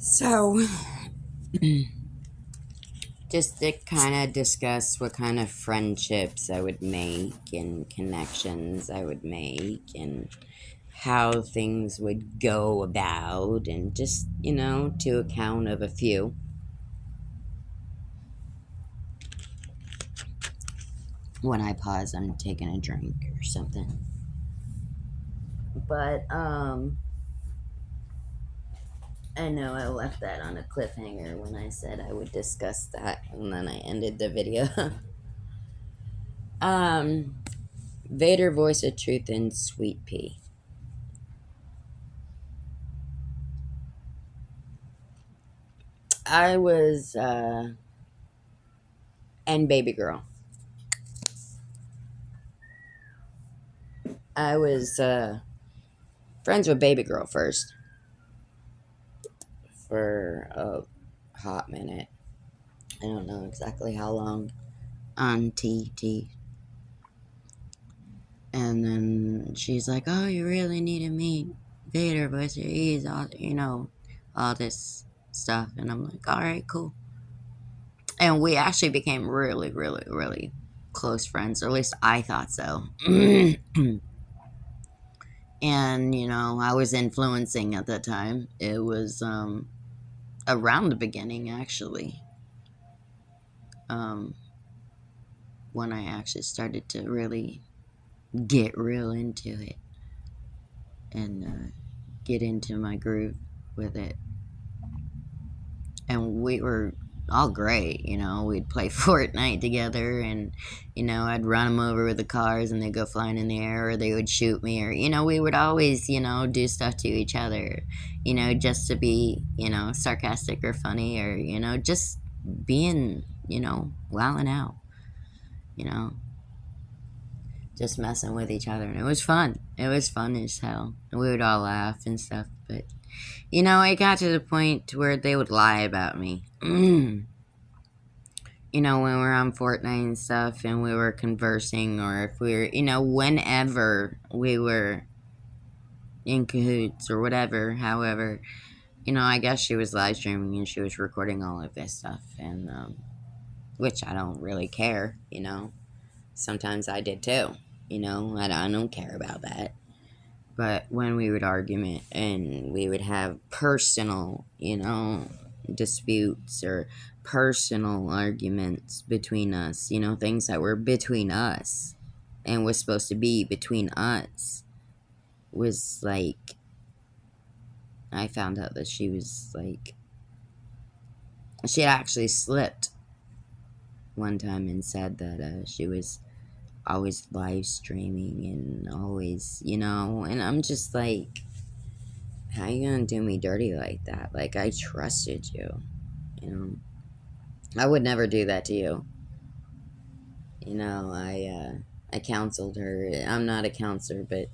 So, just to kind of discuss what kind of friendships I would make and connections I would make and how things would go about, and just, to account of a few. When I pause, I'm taking a drink or something. But, I know I left that on a cliffhanger when I said I would discuss that, and then I ended the video. um, Vader, Voice of Truth, and Sweet Pea. I was, and Baby Girl. I was, friends with Baby Girl first for a hot minute. I don't know exactly how long on TT. And then she's like, "Oh, you really need to meet Vader, but he's all, all this stuff." And I'm like, "All right, cool." And we actually became really, really, really close friends, or at least I thought so. And I was influencing at that time. It was around the beginning, actually, um, when I actually started to really get real into it and get into my groove with it. And we were all great, we'd play Fortnite together, and I'd run them over with the cars and they'd go flying in the air, or they would shoot me, or we would always do stuff to each other, just to be sarcastic or funny, or just being wilding out, you know just messing with each other. And it was fun. It was fun as hell. And we would all laugh and stuff. But it got to the point where they would lie about me. When we were on Fortnite and stuff, and we were conversing, or if we were, whenever we were in cahoots or whatever, however, I guess she was live streaming and she was recording all of this stuff, and which I don't really care. Sometimes I did too. I don't care about that. But when we would argument and we would have personal, disputes or personal arguments between us, things that were between us and was supposed to be between us, was like, I found out that she was like, she had actually slipped one time and said that she was always live streaming and always, and I'm just like, how you gonna do me dirty like that? Like, I trusted you, I would never do that to you. I counseled her. I'm not a counselor, but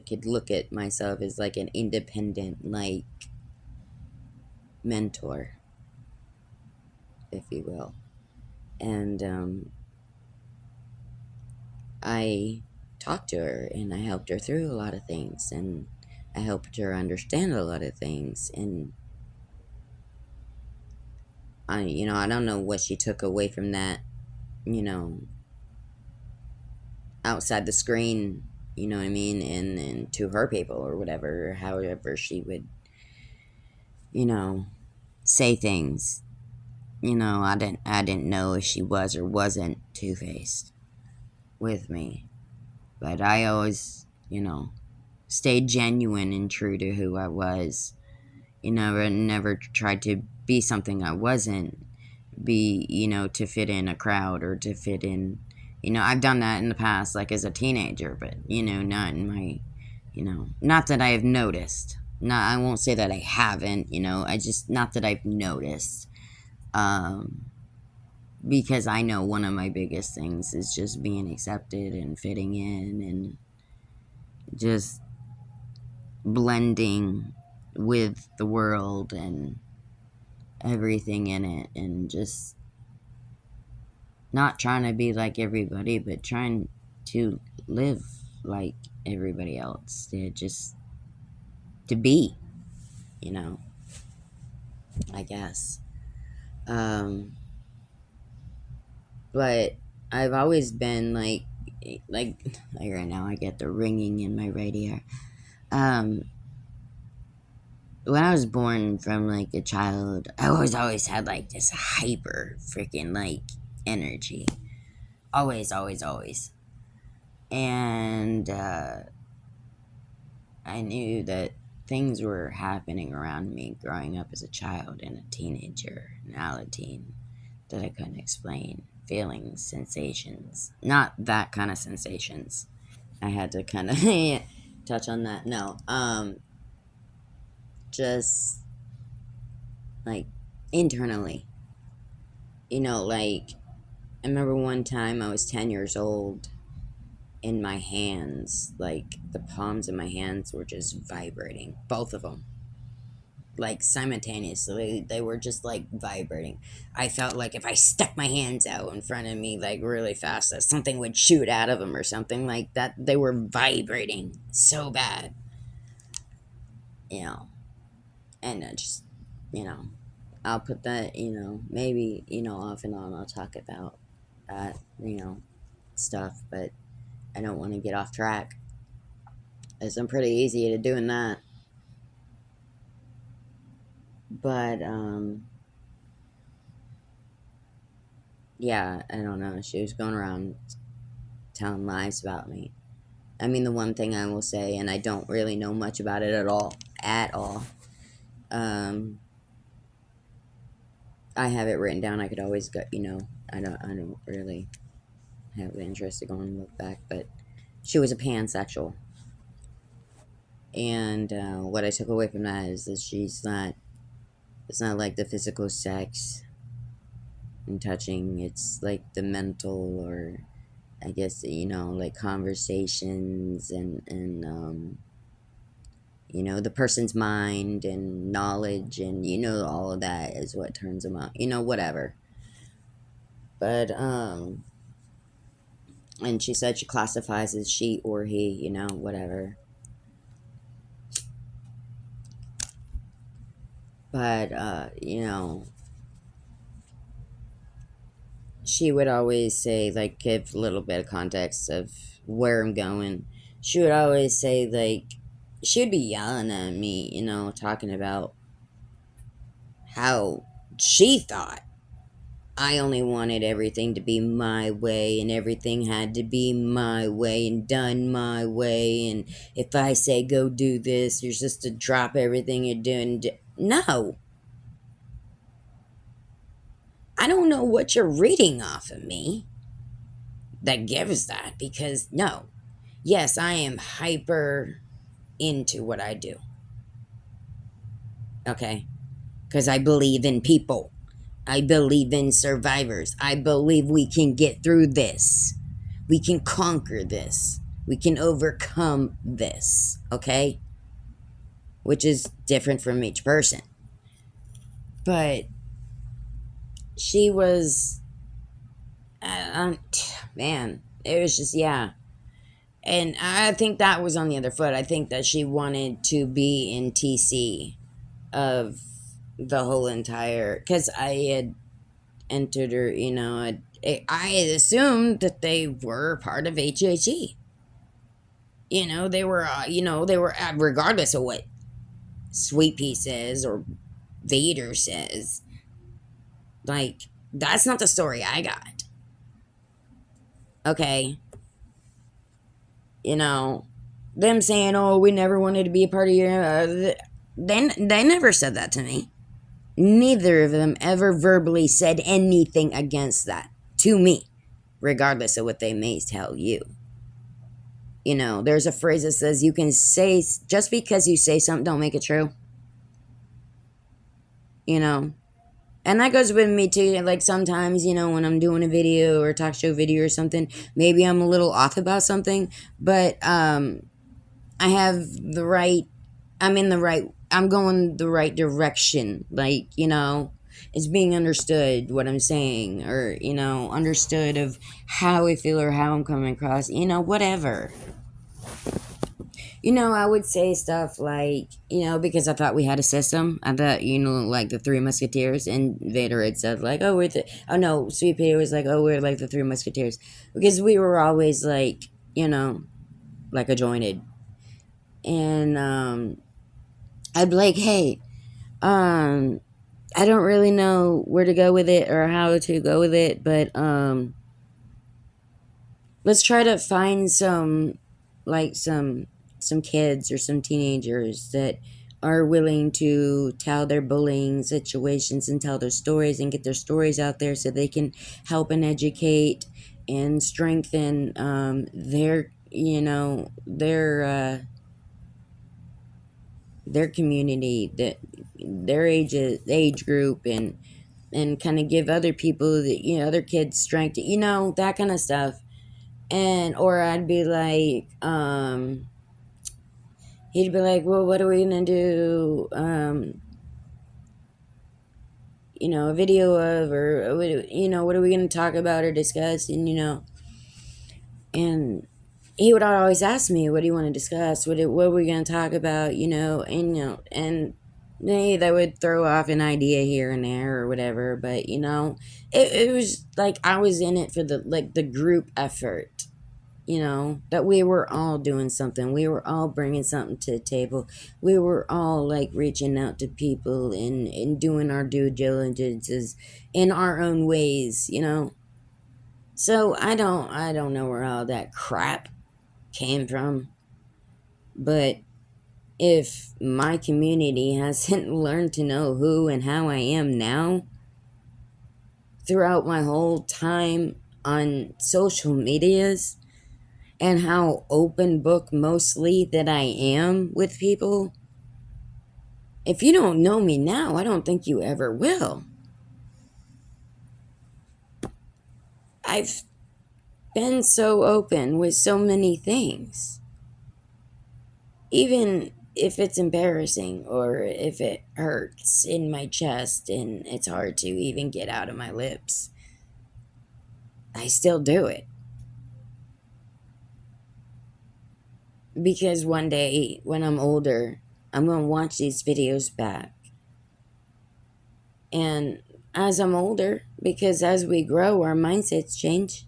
could look at myself as like an independent, like, mentor, if you will. And I talked to her and I helped her through a lot of things, and I helped her understand a lot of things. And I don't know what she took away from that, you know, outside the screen, you know what I mean, and to her people or whatever, however she would, say things. I didn't know if she was or wasn't two-faced with me. But I always, stayed genuine and true to who I was. Never tried to be something I wasn't. Be, to fit in a crowd or to fit in. I've done that in the past, like as a teenager, but, not in my, not that I have noticed. Not, I won't say that I haven't, I just, not that I've noticed. Because I know one of my biggest things is just being accepted and fitting in and just blending with the world and everything in it, and just not trying to be like everybody, but trying to live like everybody else, to just to be, you know. I guess. Um, but I've always been like right now I get the ringing in my radio. Um, when I was born from like a child, I always had like this hyper freaking like energy. Always, always, always. And I knew that things were happening around me growing up as a child and a teenager, now a teen, that I couldn't explain. Feelings, sensations. Not that kind of sensations. I had to kind of touch on that. No. Just like internally. Like I remember one time I was 10 years old and my hands, like the palms of my hands were just vibrating. Both of them. Like simultaneously. They were just like vibrating. I felt like if I stuck my hands out in front of me like really fast, that something would shoot out of them or something like that. They were vibrating so bad. You know. And I just, you know, I'll put that, maybe, off and on I'll talk about that, stuff, but I don't want to get off track. As I'm pretty easy at doing that. But, yeah, I don't know. She was going around telling lies about me. I mean, the one thing I will say, and I don't really know much about it at all. I have it written down. I could always go, I don't really have the interest to go and look back, but she was a pansexual. And what I took away from that is that it's not like the physical sex and touching, it's like the mental, or I guess, like conversations and the person's mind and knowledge and, all of that is what turns them on, whatever. But, and she said she classifies as she or he, whatever. But, she would always say, like, give a little bit of context of where I'm going. She would always say, like, she would be yelling at me, talking about how she thought I only wanted everything to be my way and everything had to be my way and done my way. And if I say go do this, you're just to drop everything you're doing. No. I don't know what you're reading off of me that gives that, because no. Yes, I am hyper into what I do. Okay? Because I believe in people. I believe in survivors. I believe we can get through this. We can conquer this. We can overcome this. Okay? Which is different from each person. But she was, man, it was just, yeah. And I think that was on the other foot. I think that she wanted to be in TC of the whole entire, because I had entered her, I had assumed that they were part of HHE. They were, regardless of what Sweet Pea says or Vader says, like, that's not the story I got. Okay? Them saying, oh, we never wanted to be a part of your, they never said that to me. Neither of them ever verbally said anything against that to me, regardless of what they may tell you. There's a phrase that says you can say, just because you say something, don't make it true. And that goes with me too. Like sometimes, when I'm doing a video or a talk show video or something, maybe I'm a little off about something, but I have the right, I'm going the right direction. Like, it's being understood what I'm saying, or, understood of how I feel or how I'm coming across, whatever. I would say stuff like, because I thought we had a system. I thought, like the Three Musketeers, and Vader had said, like, oh, oh no, Sweet Peter was like, oh, we're like the Three Musketeers. Because we were always like, like a jointed. And I'd be like, hey, um, I don't really know where to go with it or how to go with it, but let's try to find like some kids or some teenagers that are willing to tell their bullying situations and tell their stories and get their stories out there so they can help and educate and strengthen their community, that their age group, and kind of give other people, other kids strength, that kind of stuff. And or I'd be like, he'd be like, well, what are we gonna do? A video of, or what are we gonna talk about or discuss? And he would always ask me, what do you want to discuss? What are we gonna talk about? And they would throw off an idea here and there or whatever, but it was like I was in it for the group effort, that we were all doing something. We were all bringing something to the table. We were all like reaching out to people and doing our due diligences in our own ways. So I don't know where all that crap came from. But if my community hasn't learned to know who and how I am now throughout my whole time on social medias, and how open book mostly that I am with people, if you don't know me now, I don't think you ever will. I've been so open with so many things, even if it's embarrassing or if it hurts in my chest and it's hard to even get out of my lips. I still do it because one day when I'm older, I'm going to watch these videos back. And as I'm older, because as we grow, our mindsets change,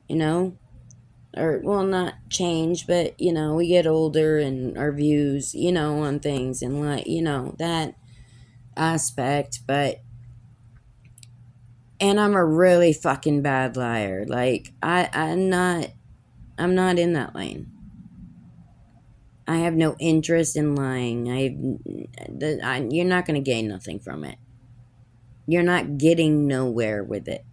you know, or well, not change, but we get older and our views, on things and like, that aspect. But, and I'm a really fucking bad liar. Like, I'm not in that lane. I have no interest in lying. You're not going to gain nothing from it. You're not getting nowhere with it.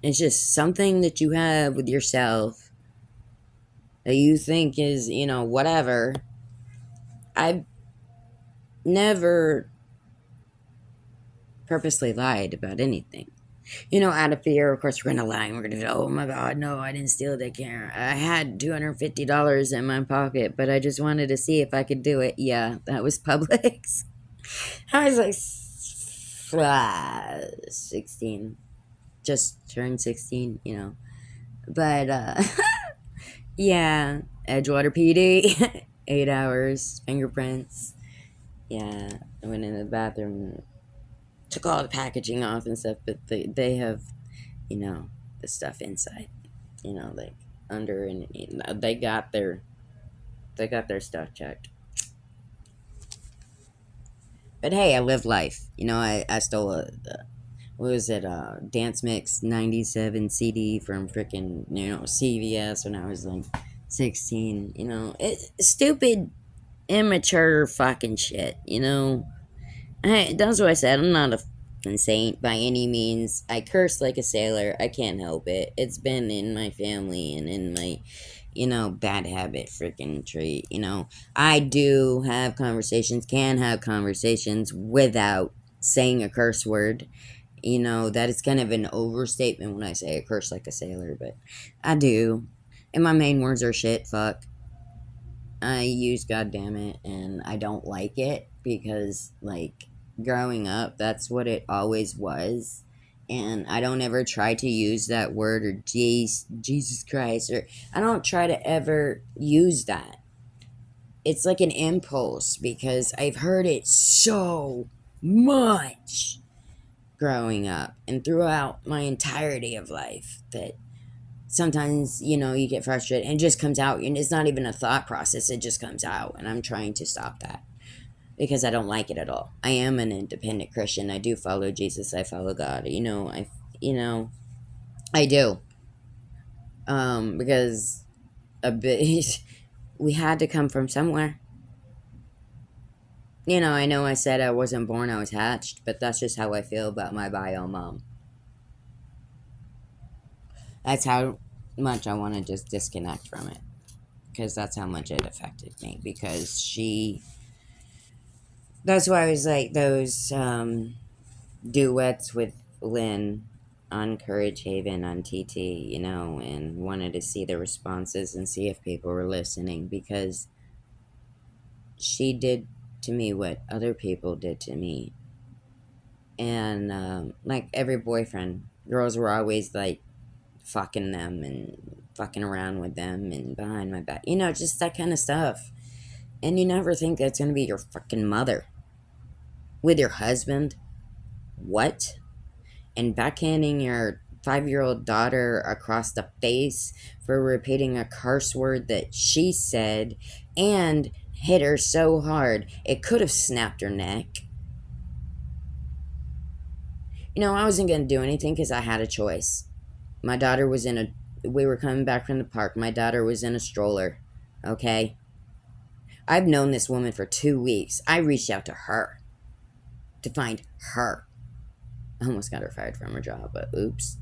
It's just something that you have with yourself that you think is, whatever. I've never purposely lied about anything. Out of fear, of course, we're going to lie and we're going to, oh my God, no, I didn't steal that camera. I had $250 in my pocket, but I just wanted to see if I could do it. Yeah, that was Publix. I was like 16, just turned 16. But, yeah, Edgewater PD, 8 hours, fingerprints. Yeah, I went in the bathroom, took all the packaging off and stuff, but they have, you know, the stuff inside, like under, and they got their stuff checked. But hey, I lived life. I stole what was it, Dance Mix 97 CD from freaking, CVS when I was like 16. Stupid, immature fucking shit. That's what I said. I'm not a fucking saint by any means. I curse like a sailor. I can't help it. It's been in my family and in my, bad habit freaking trait. I do have conversations, can have conversations without saying a curse word. That is kind of an overstatement when I say I curse like a sailor, but I do. And my main words are shit, fuck, I use goddamn it, and I don't like it because, like, growing up, that's what it always was. And I don't ever try to use that word or Jesus Christ, or I don't try to ever use that. It's like an impulse because I've heard it so much growing up and throughout my entirety of life that sometimes, you get frustrated and it just comes out. And it's not even a thought process, it just comes out. And I'm trying to stop that because I don't like it at all. I am an independent Christian. I do follow Jesus. I follow God. You know, I do. Because a bit, we had to come from somewhere. I know I said I wasn't born, I was hatched, but that's just how I feel about my bio mom. That's how much I want to just disconnect from it. Because that's how much it affected me. Because that's why I was like those duets with Lynn on Courage Haven on TT, and wanted to see the responses and see if people were listening. Because she did to me what other people did to me. And like every boyfriend, girls were always like fucking them and fucking around with them and behind my back. Just that kind of stuff. And you never think that's going to be your fucking mother. With your husband? What? And backhanding your 5-year-old daughter across the face for repeating a curse word that she said and hit her so hard it could have snapped her neck. I wasn't going to do anything because I had a choice. My daughter was we were coming back from the park. My daughter was in a stroller. Okay? I've known this woman for 2 weeks. I reached out to her to find her. I almost got her fired from her job, but oops.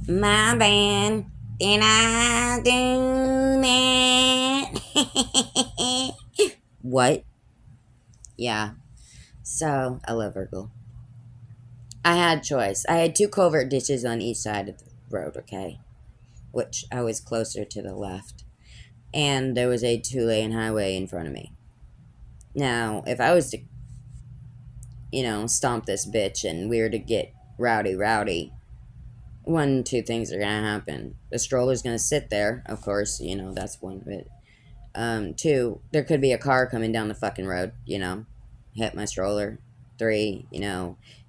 My bad. Did I do that? What? Yeah. So, I love Virgo. I had choice. I had 2 culvert ditches on each side of the road, okay? Which I was closer to the left. And there was a 2-lane highway in front of me. Now, if I was to, stomp this bitch and we were to get rowdy, 1, 2 things are gonna happen. The stroller's gonna sit there, of course, that's one of it. 2, there could be a car coming down the fucking road, hit my stroller. 3,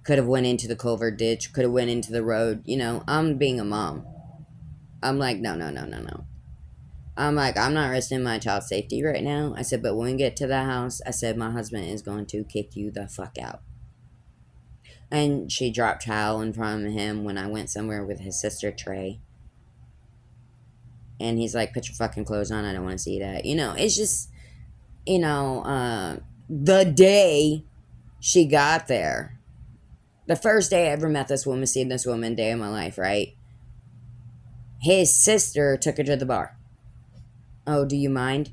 could have went into the culvert ditch, could have went into the road. I'm being a mom. I'm like, no. I'm like, I'm not risking my child's safety right now. I said, but when we get to the house, I said, my husband is going to kick you the fuck out. And she dropped towel in front of him when I went somewhere with his sister, Trey. And he's like, put your fucking clothes on. I don't want to see that. It's just, the day she got there, the first day I ever met this woman, seen this woman, day of my life, right? His sister took her to the bar. Oh, do you mind?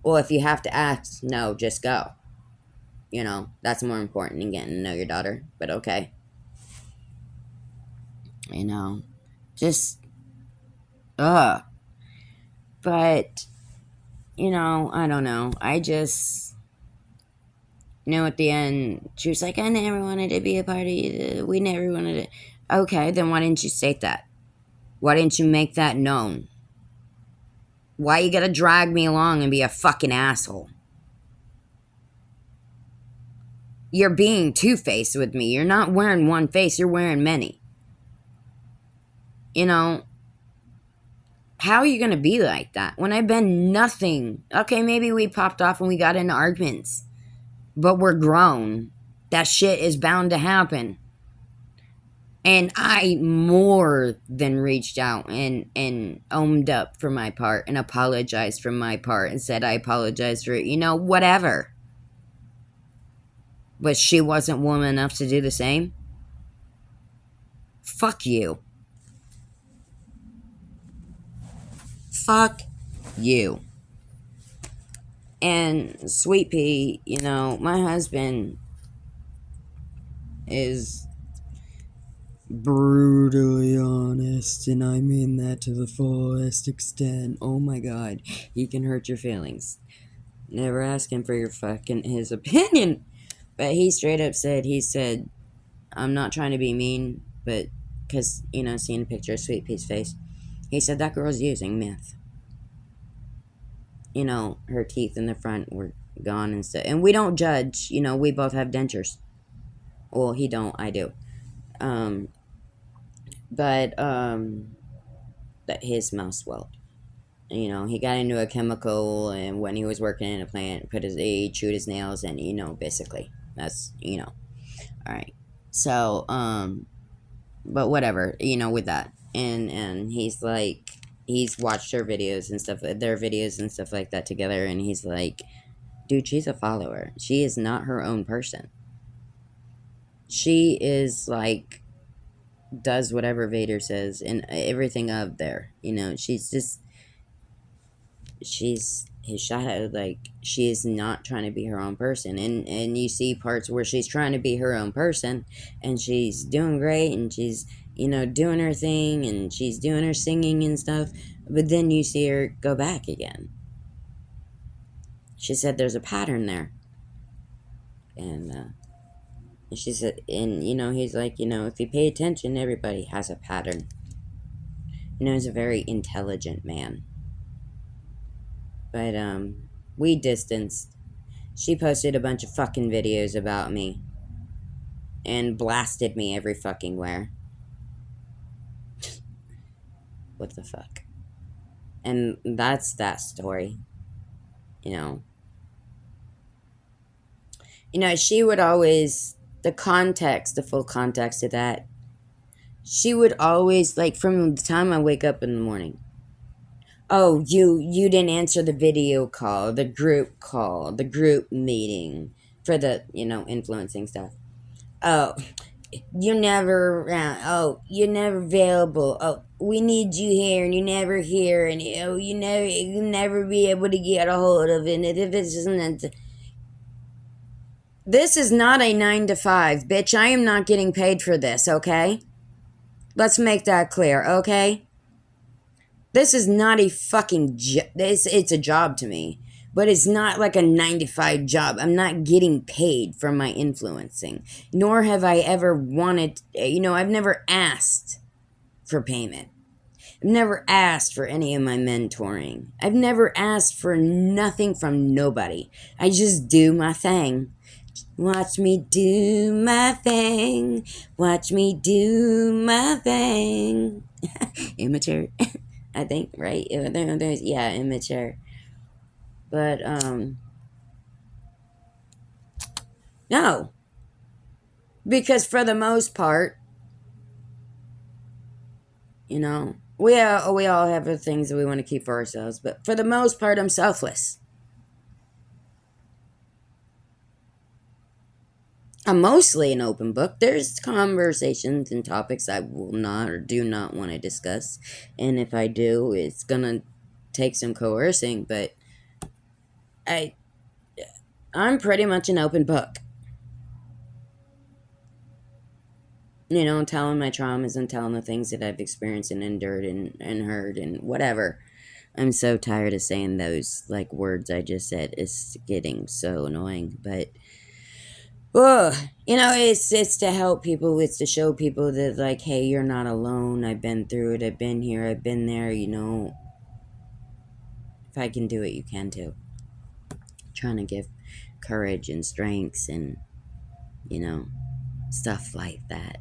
Well, if you have to ask, no, just go. That's more important than getting to know your daughter, but okay. Just, But, I don't know. I just, at the end, she was like, I never wanted to be a part of you. We never wanted to. Okay, then why didn't you state that? Why didn't you make that known? Why you gotta drag me along and be a fucking asshole? You're being two-faced with me. You're not wearing one face, you're wearing many. How are you gonna be like that when I've been nothing? Okay, maybe we popped off and we got into arguments, but we're grown. That shit is bound to happen. And I more than reached out and owned up for my part and apologized for my part and said I apologize for it, whatever. But she wasn't woman enough to do the same? Fuck you. Fuck you. And Sweet Pea, my husband is brutally honest, and I mean that to the fullest extent. Oh my god, he can hurt your feelings. Never ask him for his opinion. But he straight up said, I'm not trying to be mean, but because, seeing a picture of Sweet Pea's face, he said that girl's using meth. Her teeth in the front were gone and stuff. And we don't judge, we both have dentures. Well, he don't, I do. Um, but that his mouth swelled. He got into a chemical, and when he was working in a plant, he chewed his nails, and basically, that's all right. So, but whatever, with that, and he's like, he's watched her videos and stuff, their videos and stuff like that together, and he's like, dude, she's a follower. She is not her own person. She is like, does whatever Vader says and everything up there. She's his shadow. Like, she is not trying to be her own person, and you see parts where she's trying to be her own person, and she's doing great, and she's doing her thing, and she's doing her singing and stuff, but then you see her go back again. She said there's a pattern there, and she said, and he's like, if you pay attention, everybody has a pattern. He's a very intelligent man. But we distanced. She posted a bunch of fucking videos about me and blasted me every fucking where. What the fuck? And that's that story. She would always, the full context of that, she would always, like, from the time I wake up in the morning, oh, you didn't answer the video call, the group meeting for the, influencing stuff. Oh, you're never around. Oh, you're never available. Oh, we need you here, and you're never here, and you never be able to get a hold of it. And if it's isn't, this is not a 9 to 5, bitch. I am not getting paid for this. Okay, let's make that clear. Okay, this is not a fucking it's a job to me, but it's not like a 9 to 5 job. I'm not getting paid for my influencing, nor have I ever wanted, I've never asked for payment. I've never asked for any of my mentoring. I've never asked for nothing from nobody. I just do my thing. Watch me do my thing. Watch me do my thing. Immature. I think, right? Yeah, immature. But, no. Because for the most part, we all have the things that we want to keep for ourselves. But for the most part, I'm selfless. I'm mostly an open book. There's conversations and topics I will not or do not want to discuss. And if I do, it's going to take some coercing. But I'm pretty much an open book. Telling my traumas and telling the things that I've experienced and endured and heard and whatever. I'm so tired of saying those, like, words I just said. It's getting so annoying. But, it's to help people. It's to show people that, like, hey, you're not alone. I've been through it. I've been here. I've been there, If I can do it, you can too. Trying to give courage and strengths and, stuff like that.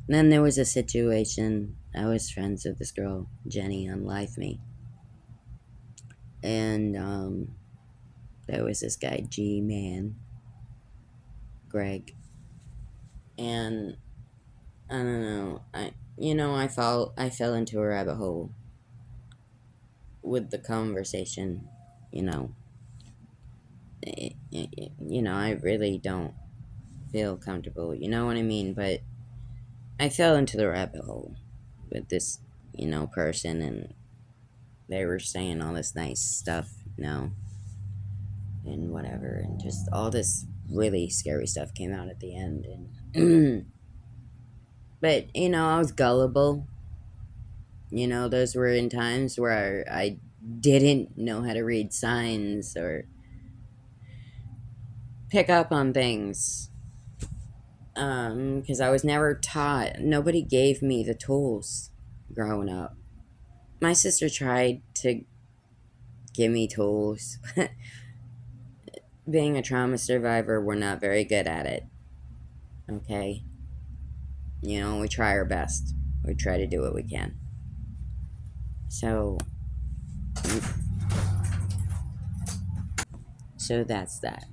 And then there was a situation. I was friends with this girl, Jenny, on Live Me. And there was this guy, G-Man, Greg. And I don't know. I fell into a rabbit hole with the conversation. I really don't feel comfortable. You know what I mean? But I fell into the rabbit hole with this, person, and they were saying all this nice stuff, and whatever, and just all this really scary stuff came out at the end, and but I was gullible. Those were in times where I didn't know how to read signs or pick up on things. because I was never taught. Nobody gave me the tools growing up. My sister tried to give me tools. Being a trauma survivor, we're not very good at it. Okay? You know, we try our best. We try to do what we can. So that's that.